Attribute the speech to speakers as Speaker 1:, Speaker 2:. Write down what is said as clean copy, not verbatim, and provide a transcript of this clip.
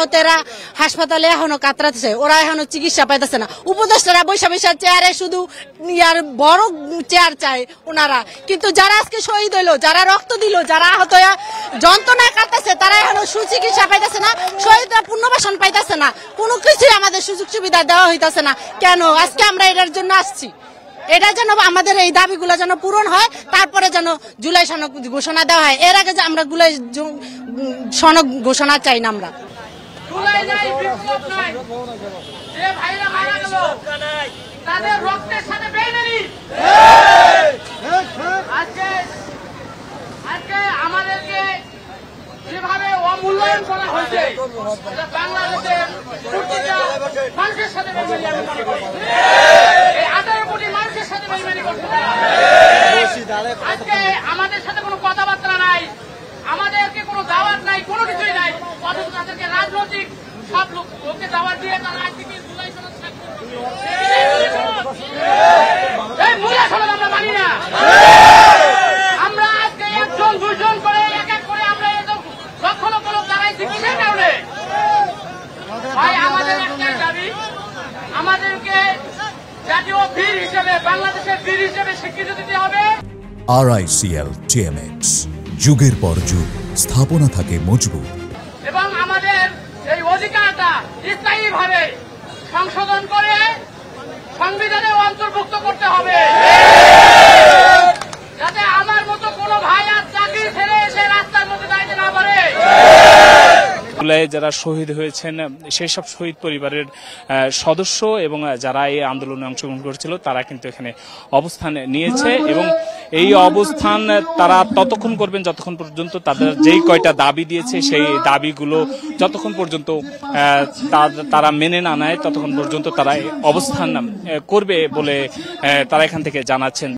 Speaker 1: আহতেরা হাসপাতালে এখনো কাতরাতেছে, ওরা এখনো চিকিৎসা পাইতেছে না। উপদেষ্টারা বৈশা বৈশা চেয়ারে শুধু ইয়ার বড় চেয়ার চায় ওনারা, কিন্তু যারা আজকে শহীদ হইলো, যারা রক্ত দিল, যারা আহত যন্ত্রণায় কাটতেছে, তারা এখনো সুচিকিৎসা পাইতেছে না, শহীদরা পুনর্বাসন পাইতেছে না, কোনো কিছুই আমাদের সুযোগ সুবিধা দেওয়া হইতেছে না। কেন? আজকে আমরা এটার জন্য আসছি, এটা যেন আমাদের এই দাবিগুলো যেন পূরণ হয়, তারপরে যেন জুলাই সনদ ঘোষণা দেওয়া হয়। এর আগে যে আমরা জুলাই সনদ ঘোষণা চাই না। আমরা
Speaker 2: তাদের রক্তের সাথে বেইমানি, আজকে আমাদেরকে যেভাবে অমূল্যায়ন করা হয়েছে, বাংলাদেশের মানুষের সাথে বেইমানি আমি মনে করি। এই 18 কোটি মানুষের সাথে বেইমানি করতে পারে। আজকে আমাদের সাথে কোনো কথাবার্তা নাই, আমাদেরকে কোনো দাওয়াত নাই, কোনো কিছুই নাই, অথচ তাদেরকে রাজনৈতিক সব লোককে দাওয়াত দিয়ে তারা আজকে জুলাই সনদ এই মূল্য সনদ আমরা মানি না। আমরা আজকে একজন দুইজন করে এক এক করে আমরা এরকম লক্ষ লক্ষ লোক দাঁড়াইছি কিসের কারণে? ভাই আমাদের একটাই দাবি, আমাদেরকে জাতীয় বীর হিসেবে, বাংলাদেশের বীর হিসেবে স্বীকৃতি দিতে হবে।
Speaker 3: RICL TMX, যুগের পর যুগ স্থাপনা থাকে মজবুত,
Speaker 2: এবং আমাদের এই অধিকারটা স্থায়ীভাবে সংশোধন করে সংবিধানে অন্তর্ভুক্ত করতে হবে, যাতে আমার মতো কোনো ভাই আর চাকরি ছেড়ে এসে রাস্তার মধ্যে দাঁড়িয়ে না পারে।
Speaker 4: জুলাই যারা শহীদ হয়েছেন সেই সব শহীদ পরিবারের সদস্য এবং যারা এই আন্দোলনে অংশগ্রহণ করেছিল তারা কিন্তু এখানে অবস্থান নিয়েছে, এবং এই অবস্থান তারা ততক্ষণ করবেন যতক্ষণ পর্যন্ত তাদের যেই কয়টা দাবি দিয়েছে সেই দাবিগুলো যতক্ষণ পর্যন্ত তারা মেনে না নেয় ততক্ষণ পর্যন্ত তারা অবস্থান করবে বলে তারা এখান থেকে জানাচ্ছেন।